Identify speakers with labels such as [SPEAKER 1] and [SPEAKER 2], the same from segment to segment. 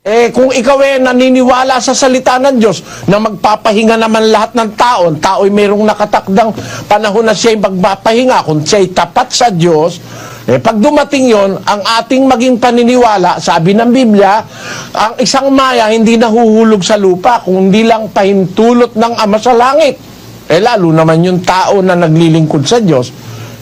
[SPEAKER 1] Kung ikaw naniniwala sa salita ng Diyos na magpapahinga naman lahat ng tao'y mayroong nakatakdang panahon na siya'y magpapahinga, kung siya'y tapat sa Diyos, pag dumating yon, ang ating maging paniniwala, sabi ng Biblia, ang isang maya hindi nahuhulog sa lupa, kung hindi lang pahintulot ng Ama sa langit. Lalo naman yung tao na naglilingkod sa Diyos,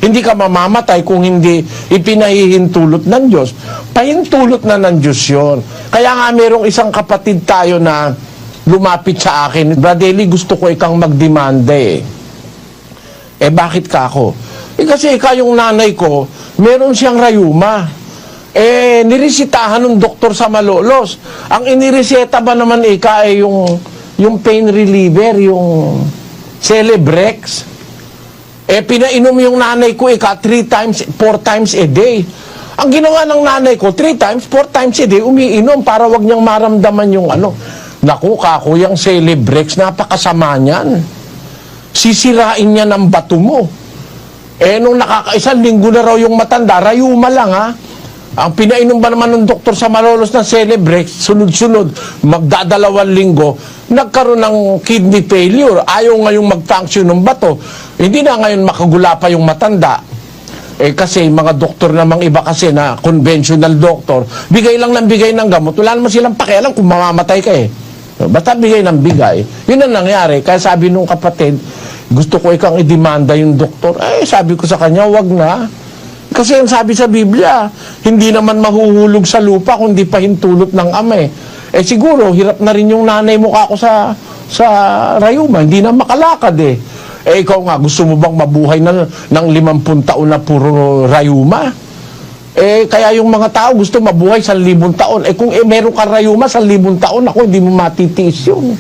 [SPEAKER 1] hindi ka mamamatay kung hindi ipinahihintulot ng Diyos. Pahintulot na ng Diyos yun. Kaya nga mayroong isang kapatid tayo na lumapit sa akin, Brother Eli, gusto ko ikang magdemanda bakit ka ako? Kasi yung nanay ko, meron siyang rayuma. Niresitahan ng doktor sa Malolos. Ang inireseta ba naman yung pain reliever, yung Celebrex? Pinainom yung nanay ko 3 times, 4 times a day. Ang ginawa ng nanay ko, 3 times, 4 times a day, umiinom para wag niyang maramdaman yung Naku, yung Celebrex, napakasama niyan. Sisirain niya ng bato mo. Nung nakakaisang linggo na raw yung matanda, rayuma lang Ang pinainom ba naman ng doktor sa Malolos ng Celebrex, sunod-sunod, magdadalawang linggo, nagkaroon ng kidney failure. Ayaw ngayong mag-function ng bato. Hindi na ngayon makagula pa yung matanda. Kasi mga doktor namang iba kasi na conventional doctor, bigay lang ng bigay ng gamot. Wala naman silang pakialam kung mamamatay ka Basta bigay ng bigay. Yun ang nangyari. Kaya sabi nung kapatid, gusto ko ikang idemanda yung doktor. Sabi ko sa kanya, wag na. Kasi ang sabi sa Biblia, hindi naman mahuhulog sa lupa kundi pahintulot ng Ama. Siguro, hirap na rin yung nanay mo ako sa rayuma. Hindi na makalakad ikaw nga, gusto mo bang mabuhay ng 50 taon na puro rayuma? Kaya yung mga tao gusto mabuhay 1,000 taon. Kung meron ka rayuma 1,000 taon, ako hindi mo matitiis yun.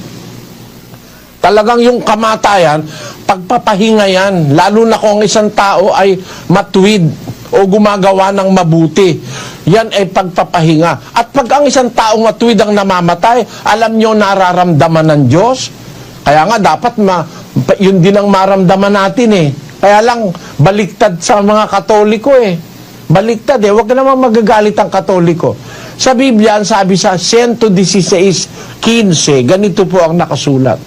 [SPEAKER 1] Talagang yung kamatayan, pagpapahinga yan. Lalo na kung isang tao ay matuwid o gumagawa ng mabuti. Yan ay pagpapahinga. At pag ang isang taong matuwid ang namamatay, alam nyo nararamdaman ng Diyos. Kaya nga dapat yun din ang maramdaman natin Kaya lang baliktad sa mga Katoliko Baliktad Huwag ka naman magagalit ang Katoliko. Sa Biblia, ang sabi sa 116:15, ganito po ang nakasulat.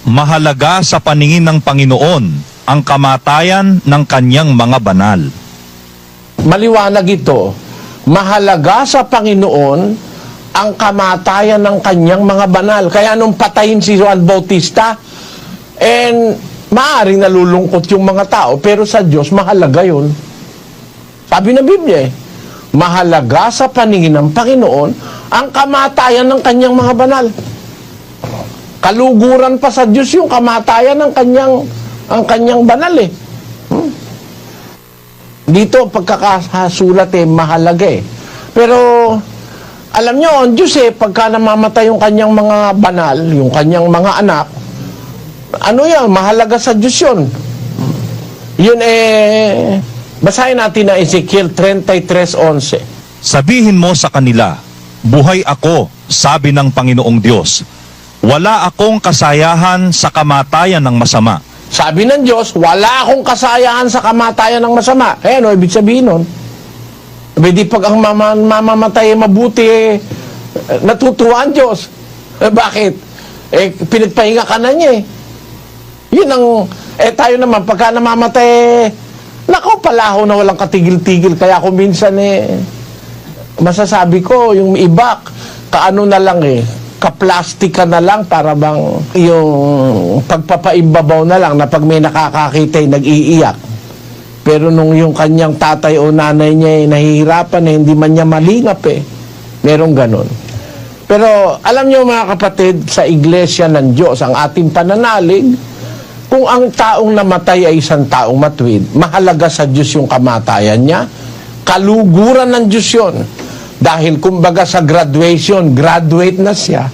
[SPEAKER 2] Mahalaga sa paningin ng Panginoon ang kamatayan ng kanyang mga banal.
[SPEAKER 1] Maliwanag ito. Mahalaga sa Panginoon ang kamatayan ng kanyang mga banal. Kaya nung patayin si Juan Bautista, maaaring nalulungkot yung mga tao, pero sa Diyos, mahalaga yun. Sabi ng Biblia mahalaga sa paningin ng Panginoon ang kamatayan ng kanyang mga banal. Kaluguran pa sa Diyos yung kamatayan ng kanyang banal Dito pagkakasulat mahalaga Pero alam nyo, ang Diyos pagka namamatay yung kanyang mga banal, yung kanyang mga anak, mahalaga sa Diyos yun. Yun basahin natin na Ezekiel 33:11.
[SPEAKER 2] Sabihin mo sa kanila, buhay ako, sabi ng Panginoong Diyos. Wala akong kasayahan sa kamatayan ng masama.
[SPEAKER 1] Sabi ng Diyos, wala akong kasayahan sa kamatayan ng masama. Ano ibig sabihin nun? Di pag ang mamamatay mabuti, natutuwa ang Diyos. Bakit? Pinagpahinga ka na niya Yun ang, tayo naman, pagka namamatay, nakaw palaho na walang katigil-tigil. Kaya kung minsan masasabi ko, yung iba, kaano na lang kaplastika na lang, para bang yung pagpapaibabaw na lang na pag may nakakakita nag-iiyak. Pero nung yung kanyang tatay o nanay niya nahihirapan hindi man niya malingap merong ganon. Pero alam niyo mga kapatid, sa iglesia ng Diyos, ang ating pananalig, kung ang taong namatay ay isang taong matuwid, mahalaga sa Diyos yung kamatayan niya, kaluguran ng Diyos yun. Dahil kumbaga sa graduation, graduate na siya.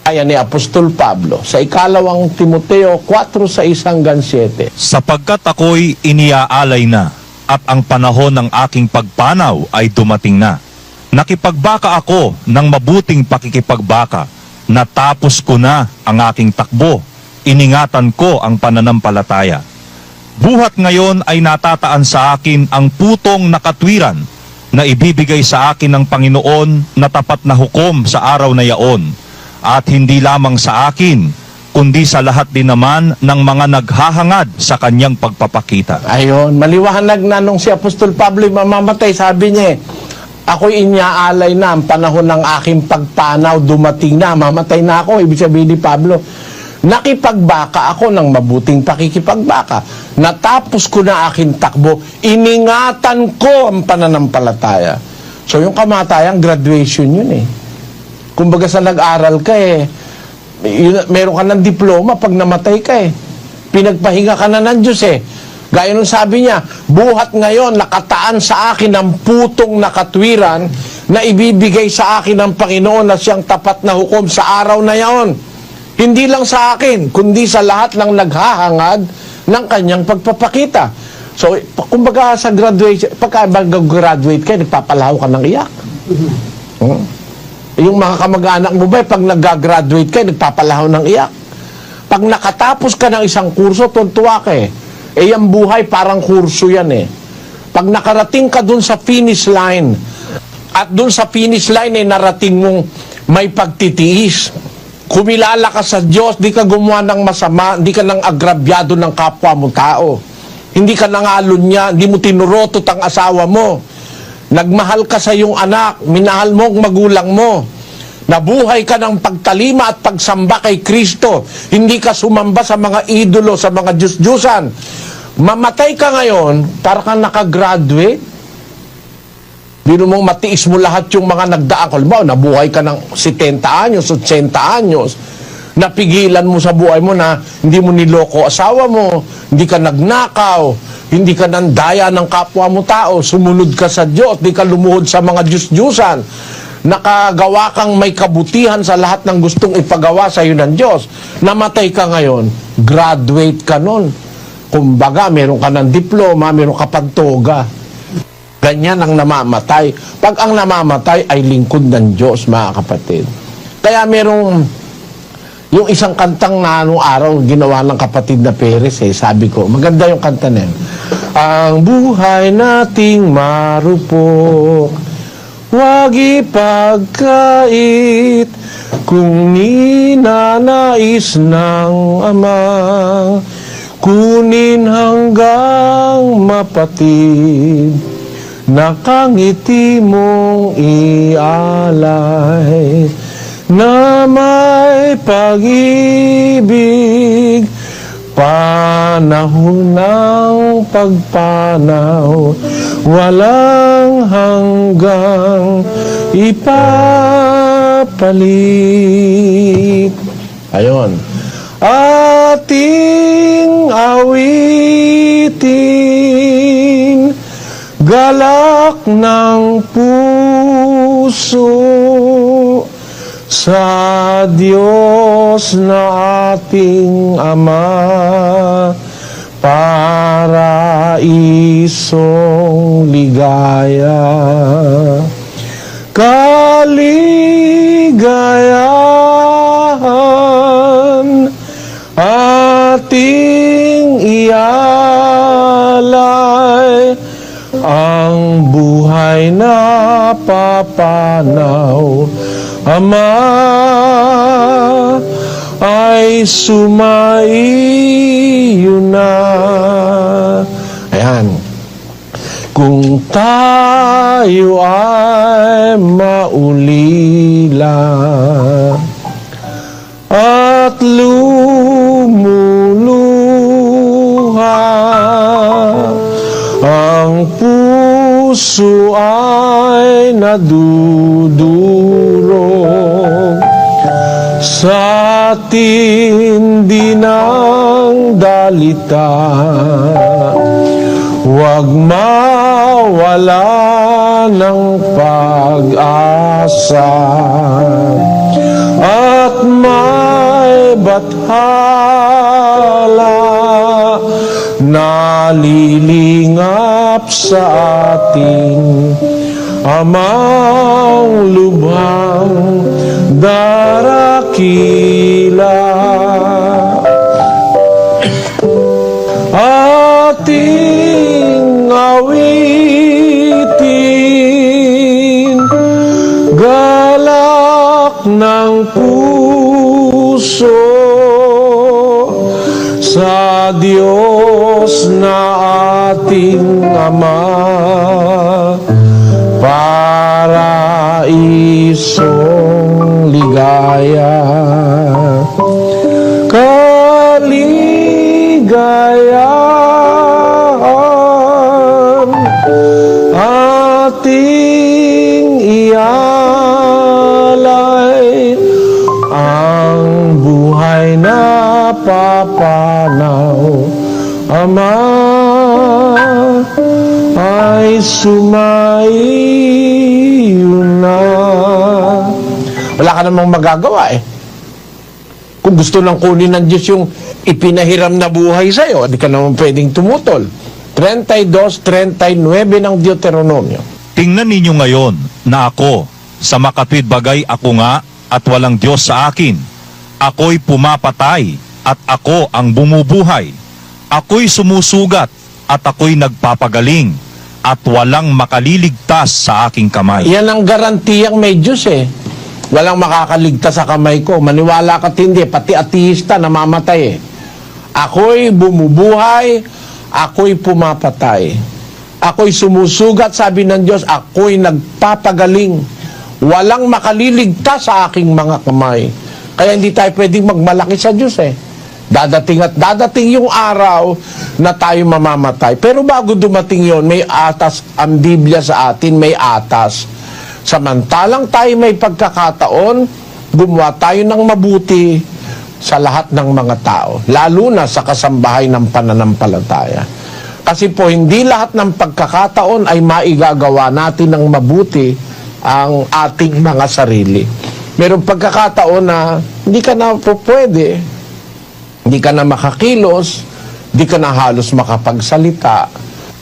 [SPEAKER 1] Ayan ni Apostol Pablo sa 2 Timoteo 4:6-7.
[SPEAKER 2] Sapagkat ako'y iniaalay na, at ang panahon ng aking pagpanaw ay dumating na. Nakipagbaka ako ng mabuting pakikipagbaka, natapos ko na ang aking takbo, iningatan ko ang pananampalataya. Buhat ngayon ay natataan sa akin ang putong nakatwiran, na ibibigay sa akin ng Panginoon na tapat na hukom sa araw na yaon, at hindi lamang sa akin, kundi sa lahat din naman ng mga naghahangad sa kanyang pagpapakita.
[SPEAKER 1] Ayun, maliwanag na nung si Apostol Pablo mamamatay, sabi niya, ako'y inyaalay na, ang panahon ng aking pagpanaw dumating na, mamatay na ako. Ibig sabihin ni Pablo, nakipagbaka ako ng mabuting pakikipagbaka. Natapos ko na aking takbo, iningatan ko ang pananampalataya. So yung kamatayan, graduation yun eh. Kumbaga sa nag-aral ka meron ka ng diploma pag namatay ka eh. Pinagpahinga ka na ng Diyos eh. Gaya nung sabi niya, buhat ngayon nakataan sa akin ang putong na katwiran na ibibigay sa akin ng Panginoon na siyang tapat na hukom sa araw na yaon. Hindi lang sa akin, kundi sa lahat ng naghahangad ng kanyang pagpapakita. So, kumbaga sa graduation, pagka mag-graduate ka, nagpapalaho ka ng iyak. Yung mga kamag-anak mo ba, pag nag-graduate ka, nagpapalaho ng iyak. Pag nakatapos ka ng isang kurso, tuntua ka eh. Yung buhay parang kurso yan eh. Pag nakarating ka dun sa finish line, at dun sa finish line narating mong may pagtitiis, kumilala ka sa Diyos, di ka gumawa ng masama, di ka nang agrabyado ng kapwa mo tao. Hindi ka nangalon niya, hindi mo tinurotot ang asawa mo. Nagmahal ka sa iyong anak, minahal mo ang magulang mo. Nabuhay ka ng pagtalima at pagsamba kay Kristo. Hindi ka sumamba sa mga idolo, sa mga Diyos-Diyusan. Mamatay ka ngayon, para kang nakagraduate. Bino mong matiis mo lahat yung mga nagdaan. Halimbawa, nabuhay ka ng 70 anyos, 80 anyos. Napigilan mo sa buhay mo na hindi mo niloko asawa mo, hindi ka nagnakaw, hindi ka nandaya ng kapwa mo tao, sumunod ka sa Diyos, hindi ka lumuhod sa mga Diyos-Diyusan. Nakagawa kang may kabutihan sa lahat ng gustong ipagawa sa iyo ng Diyos. Namatay ka ngayon, graduate ka nun. Kumbaga, meron ka ng diploma, meron ka pantoga. Ganyan ang namamatay. Pag ang namamatay ay lingkod ng Diyos, mga kapatid. Kaya merong yung isang kantang na anong araw ginawa ng kapatid na Perez sabi ko, maganda yung kanta na yun. Ang buhay nating marupok, wag ipagkait, kung ninanais ng Ama, kunin hanggang mapatid, nakangiti mong ialay, na may pag-ibig, panahon ng pagpanaw, walang hanggang ipapalit. Ayon. Ating awitin, galak ng puso, sa Diyos na ating Ama, paraisong ligaya. Kaligayahan ating ialay, ang buhay na papanaw, Ama, ay sumaiyo na. Ayan. Kung tayo ay maulila at lumuluha, ang puso ay nadudurog sa tindi ng dalita, huwag mawala ng pag-asa at may bathala na lilingap sa ating Amang lubhang darakila. Ating awitin, ng puso sa Diyos na ating Ama, paraisong ligaya, kaligayahan ating ialay, ang buhay na papanaw, Ama, ay sumayo na. Wala ka namang magagawa eh. Kung gusto nang kunin ng Diyos yung ipinahiram na buhay sa'yo, di ka naman pwedeng tumutol. 32:39 ng Deuteronomio.
[SPEAKER 2] Tingnan ninyo ngayon na ako, sa makatwid bagay ako nga at walang Diyos sa akin. Ako'y pumapatay at ako ang bumubuhay. Ako'y sumusugat at ako'y nagpapagaling at walang makaliligtas sa aking kamay.
[SPEAKER 1] Yan ang garantiyang may Diyos eh. Walang makakaligtas sa kamay ko. Maniwala ka hindi, pati ateista namamatay eh. Ako'y bumubuhay, ako'y pumapatay. Ako'y sumusugat, sabi ng Diyos, ako'y nagpapagaling. Walang makaliligtas sa aking mga kamay. Kaya hindi tayo pwedeng magmalaki sa Diyos eh. Dadating at dadating yung araw na tayo mamamatay. Pero bago dumating yon, may atas ang Biblia sa atin, may atas. Samantalang tayo may pagkakataon, gumawa tayo ng mabuti sa lahat ng mga tao, lalo na sa kasambahay ng pananampalataya. Kasi po, hindi lahat ng pagkakataon ay maigagawa natin ng mabuti ang ating mga sarili. Merong pagkakataon na hindi ka na po pwede, hindi ka na makakilos, hindi ka na halos makapagsalita.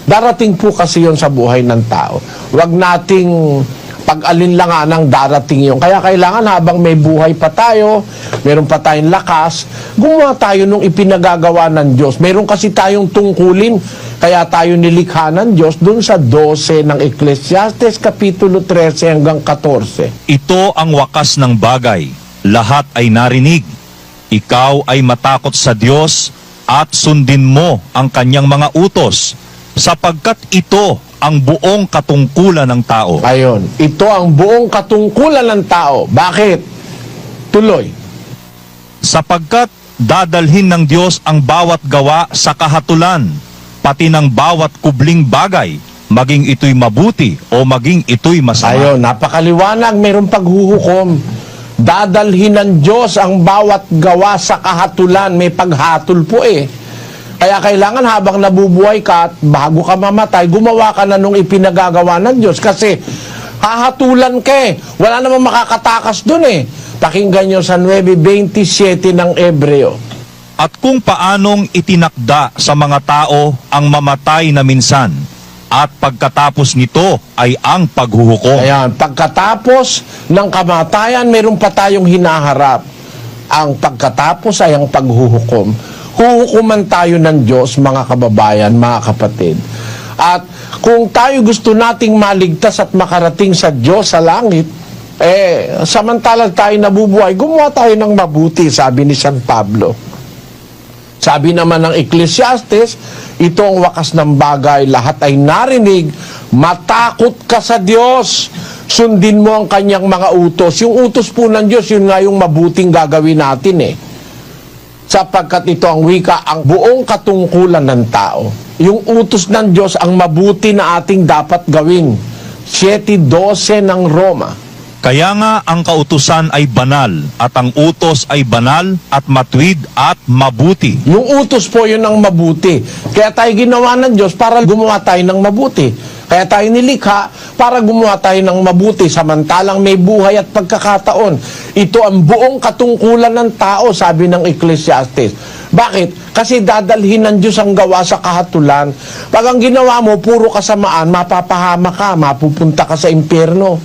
[SPEAKER 1] Darating po kasi yon sa buhay ng tao. Huwag nating pag-alinlangan ng darating yon. Kaya kailangan habang may buhay pa tayo, meron pa tayong lakas, gumawa tayo nung ipinagagawa ng Diyos. Meron kasi tayong tungkulin, kaya tayo nilikha ng Diyos dun sa 12 ng Ecclesiastes, Kapitulo 13 hanggang 14.
[SPEAKER 2] Ito ang wakas ng bagay, lahat ay narinig. Ikaw ay matakot sa Diyos at sundin mo ang kanyang mga utos, sapagkat ito ang buong katungkulan ng tao.
[SPEAKER 1] Ayon, ito ang buong katungkulan ng tao. Bakit? Tuloy.
[SPEAKER 2] Sapagkat dadalhin ng Diyos ang bawat gawa sa kahatulan, pati ng bawat kubling bagay, maging ito'y mabuti o maging ito'y masama.
[SPEAKER 1] Ayon, napakaliwanag, mayroong paghuhukom. Dadalhin ng Diyos ang bawat gawa sa kahatulan. May paghatol po eh. Kaya kailangan habang nabubuhay ka at bago ka mamatay, gumawa ka na nung ipinagagawa ng Diyos. Kasi hahatulan ka eh. Wala namang makakatakas dun eh. Pakinggan nyo sa 9:27 ng Hebreo.
[SPEAKER 2] At kung paanong itinakda sa mga tao ang mamatay na minsan, at pagkatapos nito ay ang paghuhukom.
[SPEAKER 1] Ayan, pagkatapos ng kamatayan, meron pa tayong hinaharap. Ang pagkatapos ay ang paghuhukom. Huhukuman tayo ng Diyos, mga kababayan, mga kapatid. At kung tayo gusto nating maligtas at makarating sa Diyos sa langit, samantalang tayo nabubuhay, gumawa tayo ng mabuti, sabi ni San Pablo. Sabi naman ng Ecclesiastes, ito ang wakas ng bagay, lahat ay narinig, matakot ka sa Diyos, sundin mo ang kanyang mga utos. Yung utos po ng Diyos, yun nga yung mabuting gagawin natin eh. Sapagkat ito ang wika, ang buong katungkulan ng tao. Yung utos ng Diyos, ang mabuti na ating dapat gawin. 7:12 ng Roma.
[SPEAKER 2] Kaya nga ang kautusan ay banal, at ang utos ay banal at matuwid at mabuti.
[SPEAKER 1] Yung utos po yun ang mabuti. Kaya tayo ginawa ng Diyos para gumawa tayo ng mabuti. Kaya tayo nilikha para gumawa tayo ng mabuti samantalang may buhay at pagkakataon. Ito ang buong katungkulan ng tao, sabi ng Ecclesiastes. Bakit? Kasi dadalhin ng Diyos ang gawa sa kahatulan. Pag ang ginawa mo, puro kasamaan, mapapahama ka, mapupunta ka sa impyerno.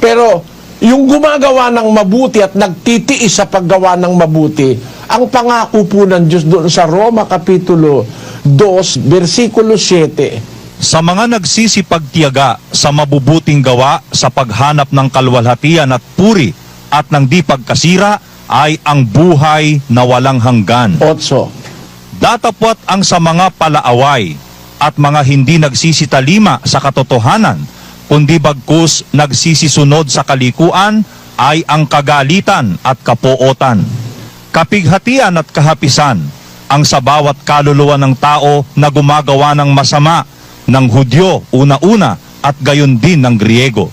[SPEAKER 1] Pero yung gumagawa ng mabuti at nagtitiis sa paggawa ng mabuti, ang pangako po ng Diyos doon sa Roma Kapitulo 2, versikulo 7.
[SPEAKER 2] Sa mga nagsisipagtiyaga sa mabubuting gawa sa paghanap ng kalwalhatian at puri at ng di pagkasira ay ang buhay na walang hanggan.
[SPEAKER 1] 8.
[SPEAKER 2] Datapwat ang sa mga palaaway at mga hindi nagsisitalima sa katotohanan, kundi bagkus nagsisisunod sa kalikuan, ay ang kagalitan at kapuotan, kapighatian at kahapisan, ang sa bawat kaluluwa ng tao na gumagawa ng masama, ng Hudyo una-una at gayon din ng Griego.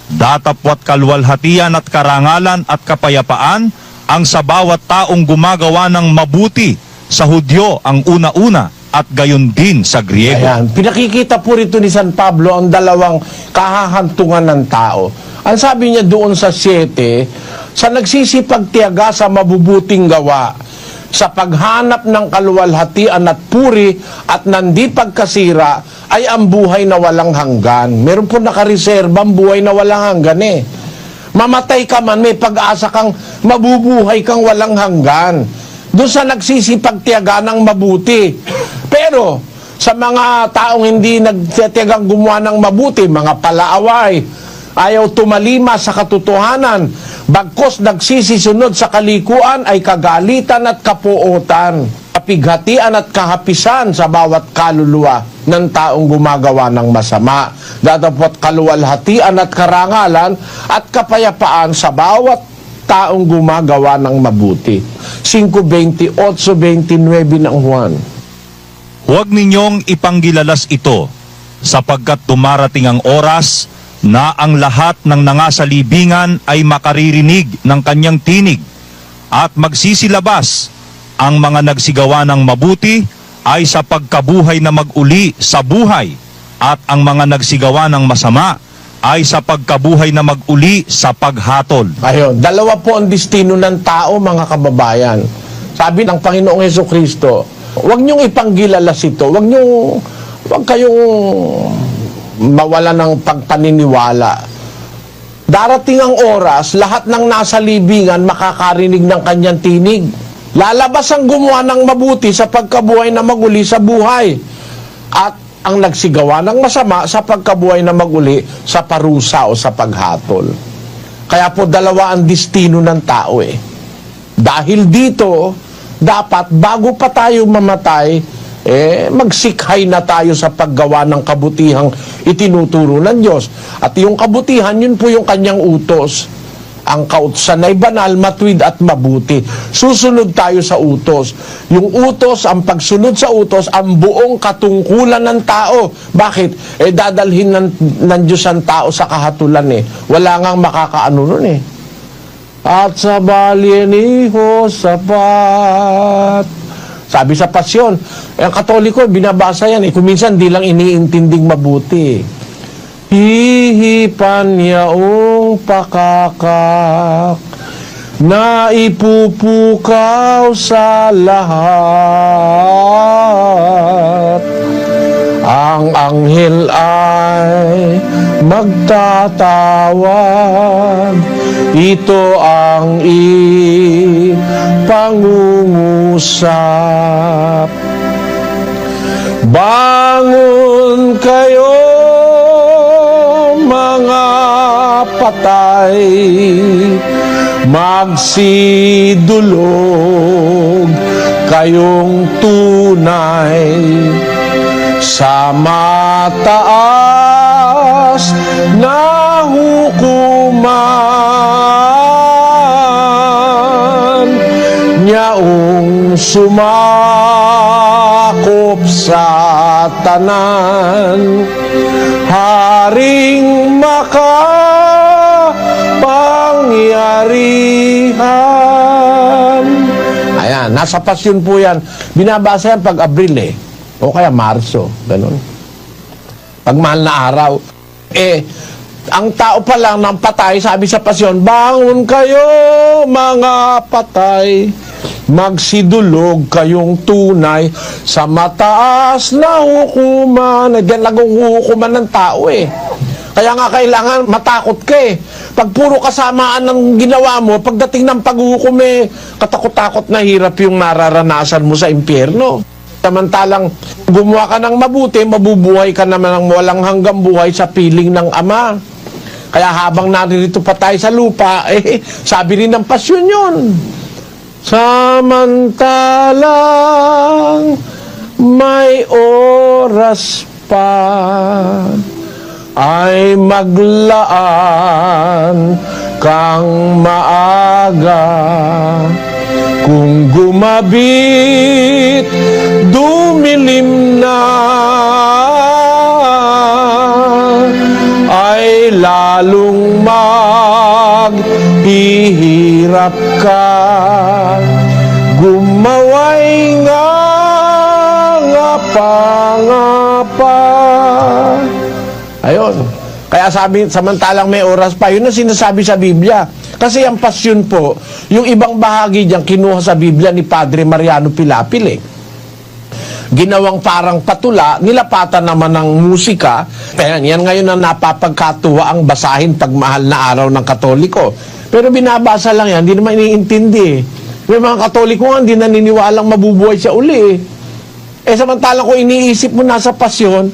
[SPEAKER 2] Datapwat kaluwalhatian at karangalan at kapayapaan, ang sa bawat taong gumagawa ng mabuti, sa Hudyo ang una-una at gayon din sa Griego.
[SPEAKER 1] Ayan, pinakikita po rito ni San Pablo ang dalawang kahahantungan ng tao. Ang sabi niya doon sa 7, sa nagsisipagtiyaga sa mabubuting gawa, sa paghanap ng kaluwalhatian at puri at nandi pagkasira, ay ang buhay na walang hanggan. Meron po nakareserba ang buhay na walang hanggan eh. Mamatay ka man, may pag-asa kang mabubuhay kang walang hanggan. Doon sa nagsisipagtiyaga ng mabuti. Pero sa mga taong hindi nagtitiyagang gumawa ng mabuti, mga palaaway, ayaw tumalima sa katotohanan, bagkos nagsisisunod sa kalikuan, ay kagalitan at kapuotan, kapighatian at kahapisan sa bawat kaluluwa ng taong gumagawa ng masama. Datapwat kaluwalhatian at karangalan at kapayapaan sa bawat taong gumagawa ng mabuti. 5:28-29 ng Juan.
[SPEAKER 2] Huwag ninyong ipanggilalas ito, sapagkat dumarating ang oras na ang lahat ng nangasalibingan ay makaririnig ng kanyang tinig, at magsisilabas ang mga nagsigawa ng mabuti ay sa pagkabuhay na mag-uli sa buhay, at ang mga nagsigawa ng masama ay sa pagkabuhay na mag-uli sa paghatol.
[SPEAKER 1] Ayun, dalawa po ang destino ng tao, mga kababayan. Sabi ng Panginoong Hesukristo, huwag niyong ipanggilalas ito, huwag kayong mawala ng pagpaniniwala. Darating ang oras, lahat ng nasa libingan makakarinig ng kanyang tinig. Lalabas ang gumawa ng mabuti sa pagkabuhay na maguli sa buhay, at ang nagsigawa ng masama sa pagkabuhay na maguli sa parusa o sa paghatol. Kaya po dalawa ang destino ng tao eh. Dahil dito, dapat bago pa tayo mamatay, magsikhay na tayo sa paggawa ng kabutihang itinuturo ng Diyos. At yung kabutihan, yun po yung kanyang utos. Ang kautusan ay banal, matuwid at mabuti. Susunod tayo sa utos. Yung utos, ang pagsunod sa utos, ang buong katungkulan ng tao. Bakit? Dadalhin ng Diyos ang tao sa kahatulan eh. Wala ngang makakaano nun eh. At sa baliniho sapat. Sabi sa pasyon, ang Katoliko, binabasa yan eh. Kung minsan, di lang iniintinding mabuti. Hihipan yaong pakakak na ipupukaw sa lahat. Ang anghel ay magtatawag, ito ang ipangungusap. Bangon kayo, mga patay, magsidulog kayong tunay sa mataas na hukuman, nyaong sumakop sa tanan, haring makapangyarihan. Ayan, nasa pasyon po yan. Binabasa yan pag Abril eh. O kaya Marso, ganun. Pag mahal na araw. Ang tao pa lang ng patay, sabi sa pasyon, bangon kayo, mga patay, magsidulog kayong tunay sa mataas na hukuman. Diyan lang ang hukuman ng tao eh. Kaya nga kailangan matakot ka eh. Pag puro kasamaan ng ginawa mo, pagdating ng paghukom eh, katakot-takot na hirap yung nararanasan mo sa impyerno. Samantalang gumawa ka ng mabuti, mabubuhay ka naman ng walang hanggang buhay sa piling ng Ama. Kaya habang naririto pa tayo sa lupa, sabi rin ng pasyon yun. Samantalang may oras pa ay maglaan kang maaga. Kung gumabit, dumilim na, ay lalong maghihirap ka. Gumaway nga ngapa-ngapa. Ayun. Kaya sabi, samantalang may oras pa, yun ang sinasabi sa Biblia. Kasi ang pasyon po, yung ibang bahagi diyan kinuha sa Biblia ni Padre Mariano Pilapil eh. Ginawang parang patula, nilapatan naman ng musika. Kaya yan ngayon ang napapagkatuwa ang basahin pag mahal na araw ng Katoliko. Pero binabasa lang yan, hindi naman iniintindi eh. May mga Katoliko nga, hindi naniniwalang mabubuhay siya uli eh. Samantalang kung iniisip mo nasa pasyon,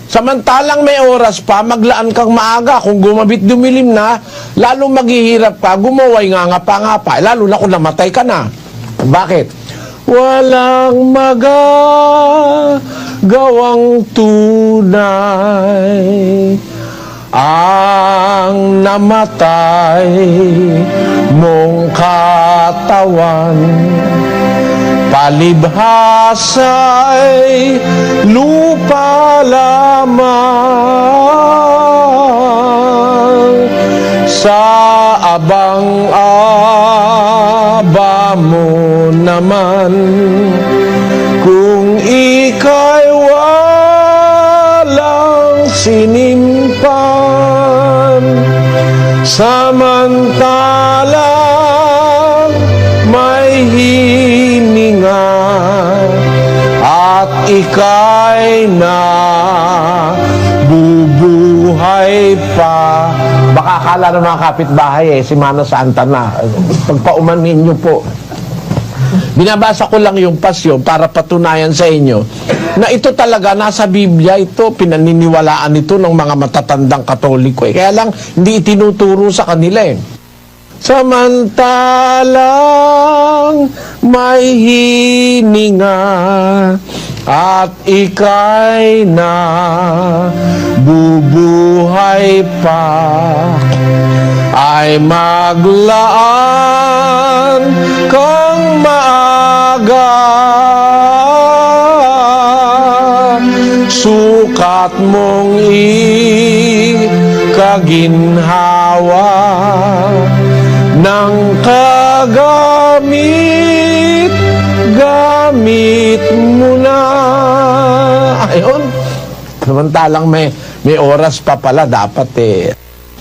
[SPEAKER 1] samantalang may oras pa, maglaan kang maaga. Kung gumabit dumilim na, lalo maghihirap ka, gumaway nga pa, lalo na kung namatay ka na. Bakit? Walang magagawang tunay ang namatay mong katawan. Palibhasa'y lupa lamang, sa abang-aba mo naman. Kung ika'y walang sinimpan, samantalang may hininga, at ika'y na bubuhay pa. Baka akala ng mga kapitbahay si Mana Santa na. Pagpaumanin niyo po. Binabasa ko lang yung pasyon para patunayan sa inyo na ito talaga nasa Biblia, ito pinaniniwalaan ito ng mga matatandang Katoliko Kaya lang hindi itinuturo sa kanila Samantalang may hininga at ika'y na bubuhay pa, ay maglaan kang maaga. Sukat mong ikaginhawa ng gamit mo na. Ayun. Samantalang may oras pa pala dapat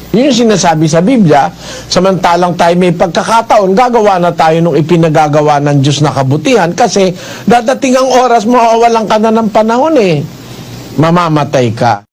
[SPEAKER 1] Yun yung sinasabi sa Biblia, samantalang tayo may pagkakataon, gagawa na tayo nung ipinagagawa ng Diyos na kabutihan kasi dadating ang oras, mawawalan ka na ng panahon mamamatay ka.